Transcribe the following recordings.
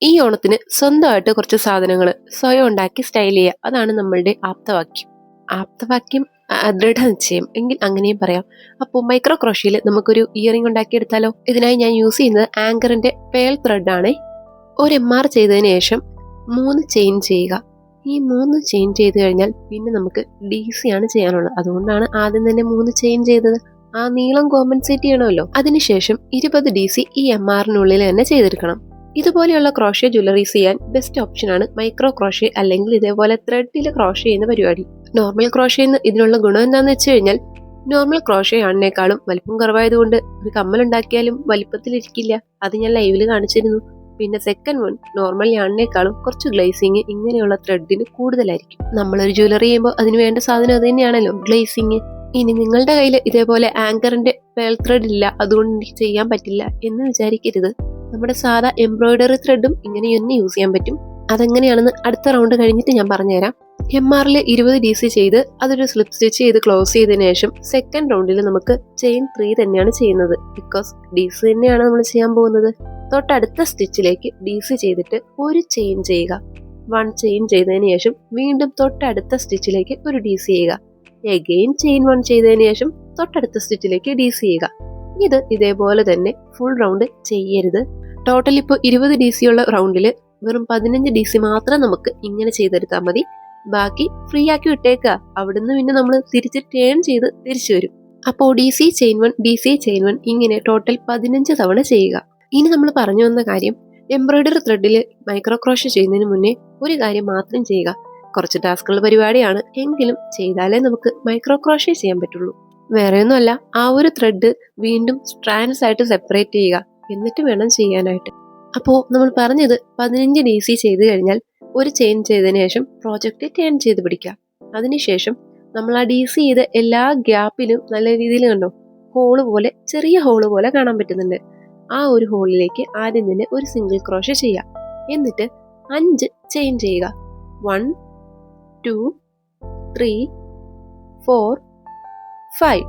ഈ ഓണത്തിന് സ്വന്തമായിട്ട് കുറച്ച് സാധനങ്ങൾ സ്വയം ഉണ്ടാക്കി സ്റ്റൈൽ ചെയ്യുക, അതാണ് നമ്മളുടെ ആപ്തവാക്യം. ആപ്തവാക്യം ദൃഢനിശ്ചയം എങ്കിൽ അങ്ങനെയും പറയാം. അപ്പോൾ മൈക്രോ ക്രോഷ്യയിൽ നമുക്കൊരു ഇയറിംഗ് ഉണ്ടാക്കിയെടുത്താലോ? ഇതിനായി ഞാൻ യൂസ് ചെയ്യുന്നത് ആങ്കറിന്റെ പേൾ ത്രെഡ് ആണ്. ഒരു MR ചെയ്തതിന് ശേഷം 3 ചെയിൻ ചെയ്യുക. ഈ 3 ചെയിൻ ചെയ്ത് കഴിഞ്ഞാൽ പിന്നെ നമുക്ക് DC ആണ് ചെയ്യാനുള്ളത്. അതുകൊണ്ടാണ് ആദ്യം തന്നെ 3 ചെയിൻ ചെയ്തത്. ആ നീളം കോമ്പൻസേറ്റ് ചെയ്യണമല്ലോ. അതിനുശേഷം 20 DC ഈ MRനുള്ളിൽ തന്നെ ചെയ്തെടുക്കണം. ഇതുപോലെയുള്ള ക്രോഷ്യ ജ്വല്ലറീസ് ചെയ്യാൻ ബെസ്റ്റ് ഓപ്ഷൻ ആണ് മൈക്രോ ക്രോഷ്യ അല്ലെങ്കിൽ ഇതേപോലെ ത്രെഡിൽ ക്രോഷ്യ ചെയ്യുന്ന പരിപാടി. നോർമൽ ക്രോഷ്യന്ന് ഇതിനുള്ള ഗുണം എന്താണെന്ന് വെച്ച് കഴിഞ്ഞാൽ, നോർമൽ ക്രോഷ്യ ആണിനേക്കാളും വലിപ്പം കുറവായതുകൊണ്ട് ഒരു കമ്മൽ ഉണ്ടാക്കിയാലും വലിപ്പത്തിലിരിക്കില്ല. അത് ഞാൻ ലൈവിൽ കാണിച്ചിരുന്നു. പിന്നെ സെക്കൻഡ് വൺ, നോർമൽ യാണിനേക്കാളും കുറച്ച് ഗ്ലേസിങ് ഇങ്ങനെയുള്ള ത്രെഡിന് കൂടുതലായിരിക്കും. നമ്മളൊരു ജ്വല്ലറി ചെയ്യുമ്പോൾ അതിന് വേണ്ട സാധനം അത് തന്നെയാണല്ലോ, ഗ്ലേസിങ്. ഇനി നിങ്ങളുടെ കയ്യിൽ ഇതേപോലെ ആങ്കറിന്റെ പേൾ ത്രെഡ് ഇല്ല, അതുകൊണ്ട് എനിക്ക് ചെയ്യാൻ പറ്റില്ല എന്ന് വിചാരിക്കരുത്. നമ്മുടെ സാധാ എംബ്രോയിഡറി ത്രെഡും ഇങ്ങനെ തന്നെ യൂസ് ചെയ്യാൻ പറ്റും. അതെങ്ങനെയാണെന്ന് അടുത്ത റൗണ്ട് കഴിഞ്ഞിട്ട് ഞാൻ പറഞ്ഞുതരാം. MRൽ 20 DC ചെയ്ത് അതൊരു സ്ലിപ്പ് സ്റ്റിച്ച് ചെയ്ത് ക്ലോസ് ചെയ്തതിനു ശേഷം സെക്കൻഡ് റൗണ്ടിൽ നമുക്ക് ചെയിൻ 3 തന്നെയാണ് ചെയ്യുന്നത്. ബിക്കോസ് DC തന്നെയാണ് നമ്മൾ ചെയ്യാൻ പോകുന്നത്. തൊട്ടടുത്ത സ്റ്റിച്ചിലേക്ക് DC ചെയ്തിട്ട് ഒരു ചെയിൻ ചെയ്യുക. 1 ചെയിൻ ചെയ്തതിന് ശേഷം വീണ്ടും തൊട്ടടുത്ത സ്റ്റിച്ചിലേക്ക് ഒരു DC ചെയ്യുക. എഗെയിൻ ചെയിൻ 1 ചെയ്തതിന് ശേഷം തൊട്ടടുത്ത സ്റ്റിച്ചിലേക്ക് DC ചെയ്യുക. ഇത് ഇതേപോലെ തന്നെ ഫുൾ റൗണ്ട് ചെയ്യരുത്. ടോട്ടൽ ഇപ്പോൾ 20 DC ഉള്ള റൗണ്ടിൽ വെറും 15 DC മാത്രം നമുക്ക് ഇങ്ങനെ ചെയ്തെടുത്താൽ മതി. ബാക്കി ഫ്രീ ആക്കി വിട്ടേക്കുക. അവിടുന്ന് പിന്നെ നമ്മൾ തിരിച്ച് ടേൺ ചെയ്ത് തിരിച്ചു വരും. അപ്പോൾ DC ചെയിൻ 1 DC ചെയിൻ 1 ഇങ്ങനെ ടോട്ടൽ 15 തവണ ചെയ്യുക. ഇനി നമ്മൾ പറഞ്ഞു വന്ന കാര്യം, എംബ്രോയിഡറി ത്രെഡിൽ മൈക്രോ ക്രോഷ്യ ചെയ്യുന്നതിന് മുന്നേ ഒരു കാര്യം മാത്രം ചെയ്യുക. കുറച്ച് ടാസ്കുള്ള പരിപാടിയാണ്, എങ്കിലും ചെയ്താലേ നമുക്ക് മൈക്രോ ക്രോഷ്യ ചെയ്യാൻ പറ്റുള്ളൂ. വേറെ ഒന്നുമല്ല, ആ ഒരു ത്രെഡ് വീണ്ടും സ്ട്രാൻഡ്സ് ആയിട്ട് സെപ്പറേറ്റ് ചെയ്യുക, എന്നിട്ട് വേണം ചെയ്യാനായിട്ട്. അപ്പോൾ നമ്മൾ പറഞ്ഞത് 15 DC ചെയ്ത് കഴിഞ്ഞാൽ ഒരു ചെയിൻ ചെയ്തതിന് ശേഷം പ്രോജക്റ്റ് ടേൺ ചെയ്ത് പിടിക്കുക. അതിനുശേഷം നമ്മൾ ആ DC ചെയ്ത എല്ലാ ഗ്യാപ്പിലും നല്ല രീതിയിൽ കണ്ടോ, ഹോള് പോലെ, ചെറിയ ഹോള് പോലെ കാണാൻ പറ്റുന്നുണ്ട്. ആ ഒരു ഹോളിലേക്ക് ആദ്യം തന്നെ ഒരു സിംഗിൾ ക്രോഷ്യ ചെയ്യുക. എന്നിട്ട് 5 ചെയിൻ ചെയ്യുക. 1 2 3 4 5.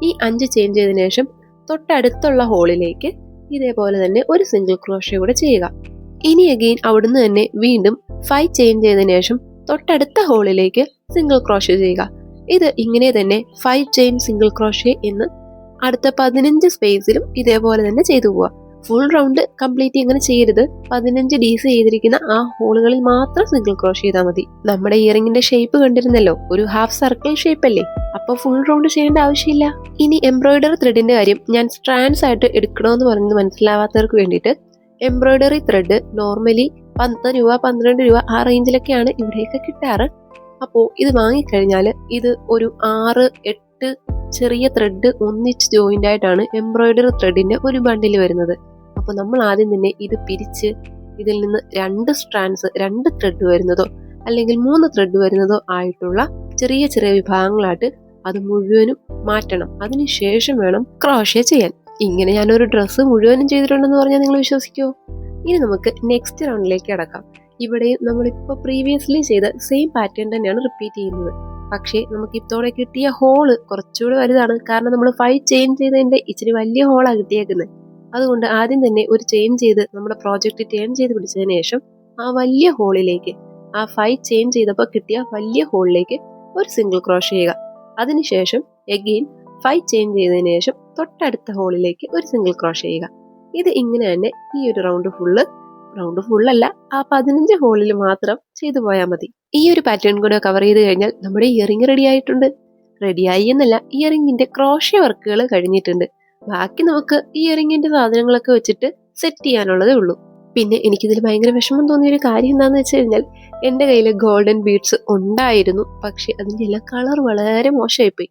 ഈ 5 ചെയിൻ ചെയ്തതിനു ശേഷം തൊട്ടടുത്തുള്ള ഹോളിലേക്ക് ഇതേപോലെ തന്നെ ഒരു സിംഗിൾ ക്രോഷ്യ കൂടെ ചെയ്യുക. ഇനി അഗെയിൻ അവിടുന്ന് തന്നെ വീണ്ടും 5 ചെയിൻ ചെയ്തതിനു ശേഷം തൊട്ടടുത്ത ഹോളിലേക്ക് സിംഗിൾ ക്രോഷ്യ ചെയ്യുക. ഇത് ഇങ്ങനെ തന്നെ 5 ചെയിൻ സിംഗിൾ ക്രോഷ്യ എന്ന് അടുത്ത 15 സ്പേസിലും ഇതേപോലെ തന്നെ ചെയ്തു പോവുക. ഫുൾ റൗണ്ട് കംപ്ലീറ്റ് ഇങ്ങനെ ചെയ്യരുത്. 15 DC ചെയ്തിരിക്കുന്ന ആ ഹോളുകളിൽ മാത്രം സിംഗിൾ ക്രോഷ്യ ചെയ്താൽ മതി. നമ്മുടെ ഇയറിംഗിന്റെ ഷേപ്പ് കണ്ടിരുന്നല്ലോ, ഒരു ഹാഫ് സർക്കിൾ ഷേപ്പ് അല്ലേ? അപ്പൊ ഫുൾ റൗണ്ട് ചെയ്യേണ്ട ആവശ്യമില്ല. ഇനി എംബ്രോയിഡറി ത്രെഡിന്റെ കാര്യം ഞാൻ സ്ട്രാൻഡ്സ് ആയിട്ട് എടുക്കണമെന്ന് പറഞ്ഞത് മനസ്സിലാവാത്തവർക്ക് വേണ്ടിയിട്ട്, എംബ്രോയിഡറി ത്രെഡ് നോർമലി 10 രൂപ 12 രൂപ ആ റേഞ്ചിലൊക്കെയാണ് ഇവിടെയൊക്കെ കിട്ടാറ്. അപ്പോൾ ഇത് വാങ്ങിക്കഴിഞ്ഞാൽ ഇത് ഒരു 6-8 ചെറിയ ത്രെഡ് ഒന്നിച്ച് ജോയിന്റ് ആയിട്ടാണ് എംബ്രോയിഡറി ത്രെഡിന്റെ ഒരു ബണ്ടിൽ വരുന്നത്. അപ്പോൾ നമ്മൾ ആദ്യം തന്നെ ഇത് പിരിച്ച് ഇതിൽ നിന്ന് 2 സ്ട്രാൻഡ്സ്, 2 ത്രെഡ് വരുന്നതോ അല്ലെങ്കിൽ 3 ത്രെഡ് വരുന്നതോ ആയിട്ടുള്ള ചെറിയ ചെറിയ വിഭാഗങ്ങളായിട്ട് അത് മുഴുവനും മാറ്റണം. അതിനുശേഷം വേണം ക്രോഷ്യ ചെയ്യാൻ. ഇങ്ങനെ ഞാനൊരു ഡ്രസ്സ് മുഴുവനും ചെയ്തിട്ടുണ്ടെന്ന് പറഞ്ഞാൽ നിങ്ങൾ വിശ്വസിക്കുമോ? ഇനി നമുക്ക് നെക്സ്റ്റ് റൗണ്ടിലേക്ക് കടക്കാം. ഇവിടെയും നമ്മളിപ്പോൾ പ്രീവിയസ്ലി ചെയ്ത സെയിം പാറ്റേൺ തന്നെയാണ് റിപ്പീറ്റ് ചെയ്യുന്നത്. പക്ഷേ നമുക്ക് ഇത്തോടെ കിട്ടിയ ഹോള് കുറച്ചുകൂടി വലുതാണ്. കാരണം നമ്മൾ 5 ചെയിൻ ചെയ്തതിന്റെ ഇച്ചിരി വലിയ ഹോളാണ് കിട്ടിയേക്കുന്നത്. അതുകൊണ്ട് ആദ്യം തന്നെ ഒരു ചെയിൻ ചെയ്ത് നമ്മുടെ പ്രോജക്റ്റ് ടേൺ ചെയ്ത് പിടിച്ചതിന് ശേഷം ആ വലിയ ഹോളിലേക്ക്, ആ 5 ചെയിൻ ചെയ്തപ്പോൾ കിട്ടിയ വലിയ ഹോളിലേക്ക് ഒരു സിംഗിൾ ക്രോഷ്യ ചെയ്യുക. അതിനുശേഷം എഗെയിൻ 5 ചെയിൻ ചെയ്തതിനു ശേഷം തൊട്ടടുത്ത ഹോളിലേക്ക് ഒരു സിംഗിൾ ക്രോഷ്യ ചെയ്യുക. ഇത് ഇങ്ങനെ തന്നെ ഈ ഒരു റൗണ്ട് ഫുള്ളല്ല, ആ 15 ഹോളിൽ മാത്രം ചെയ്തു പോയാൽ മതി. ഈ ഒരു പാറ്റേൺ കൂടെ കവർ ചെയ്ത് കഴിഞ്ഞാൽ നമ്മുടെ ഇയറിംഗ് റെഡി ആയിട്ടുണ്ട്. റെഡിയായി എന്നല്ല, ഇയറിംഗിന്റെ ക്രോഷ്യ വർക്കുകൾ കഴിഞ്ഞിട്ടുണ്ട്. ബാക്കി നമുക്ക് ഇയറിംഗിന്റെ സാധനങ്ങളൊക്കെ വെച്ചിട്ട് സെറ്റ് ചെയ്യാനുള്ളതേ ഉള്ളൂ. പിന്നെ എനിക്കിതിൽ ഭയങ്കര വിഷമം തോന്നിയൊരു കാര്യം എന്താണെന്ന് വെച്ച് കഴിഞ്ഞാൽ, എൻ്റെ കയ്യിൽ ഗോൾഡൻ ബീഡ്സ് ഉണ്ടായിരുന്നു, പക്ഷെ അതിൻ്റെ എല്ലാം കളർ വളരെ മോശമായിപ്പോയി.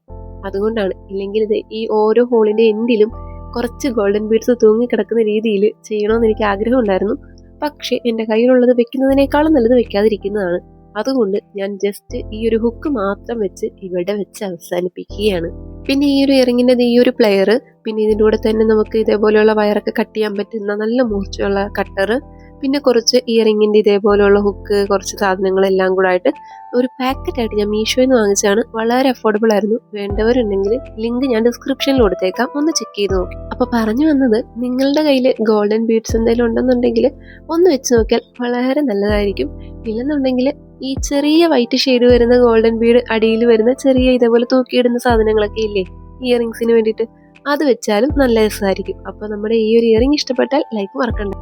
അതുകൊണ്ടാണ്. ഇല്ലെങ്കിൽ ഇത് ഈ ഓരോ ഹോളിന്റെ എൻഡിലും കുറച്ച് ഗോൾഡൻ ബീഡ്സ് തൂങ്ങിക്കിടക്കുന്ന രീതിയിൽ ചെയ്യണമെന്ന് എനിക്ക് ആഗ്രഹം ഉണ്ടായിരുന്നു. പക്ഷെ എൻ്റെ കയ്യിലുള്ളത് വെക്കുന്നതിനേക്കാളും നല്ലത് വെക്കാതിരിക്കുന്നതാണ്. അതുകൊണ്ട് ഞാൻ ജസ്റ്റ് ഈ ഒരു ഹുക്ക് മാത്രം വെച്ച് ഇവിടെ വെച്ച് അവസാനിപ്പിക്കുകയാണ്. പിന്നെ ഈ ഒരു ഇയറിംഗിന്റെ ഈ ഒരു പ്ലെയർ, പിന്നെ ഇതിൻ്റെ കൂടെ തന്നെ നമുക്ക് ഇതേപോലെയുള്ള വയറൊക്കെ കട്ട് ചെയ്യാൻ പറ്റുന്ന നല്ല മൂർച്ചയുള്ള കട്ടർ, പിന്നെ കുറച്ച് ഇയറിങ്ങിൻ്റെ ഇതേപോലെയുള്ള ഹുക്ക്, കുറച്ച് സാധനങ്ങളെല്ലാം കൂടെ ആയിട്ട് ഒരു പാക്കറ്റായിട്ട് ഞാൻ മീഷോയിൽ നിന്ന് വാങ്ങിച്ചതാണ്. വളരെ അഫോർഡബിൾ ആയിരുന്നു. വേണ്ടവരുണ്ടെങ്കിൽ ലിങ്ക് ഞാൻ ഡിസ്ക്രിപ്ഷനിൽ കൊടുത്തേക്കാം, ഒന്ന് ചെക്ക് ചെയ്ത് നോക്കി. അപ്പോൾ പറഞ്ഞു വന്നത്, നിങ്ങളുടെ കയ്യിൽ ഗോൾഡൻ ബീഡ്സ് എന്തെങ്കിലും ഉണ്ടെന്നുണ്ടെങ്കിൽ ഒന്ന് വെച്ച് നോക്കിയാൽ വളരെ നല്ലതായിരിക്കും. ഇല്ലെന്നുണ്ടെങ്കിൽ ഈ ചെറിയ വൈറ്റ് ഷെയ്ഡ് വരുന്ന ഗോൾഡൻ ബീഡ്, അടിയിൽ വരുന്ന ചെറിയ ഇതേപോലെ തൂക്കിയിടുന്ന സാധനങ്ങളൊക്കെ ഇല്ലേ ഇയറിങ്സിന് വേണ്ടിയിട്ട്, അത് വെച്ചാലും നല്ല രസമായിരിക്കും. അപ്പോൾ നമ്മുടെ ഈ ഒരു ഇയറിംഗ് ഇഷ്ടപ്പെട്ടാൽ ലൈക്ക് മറക്കണ്ട.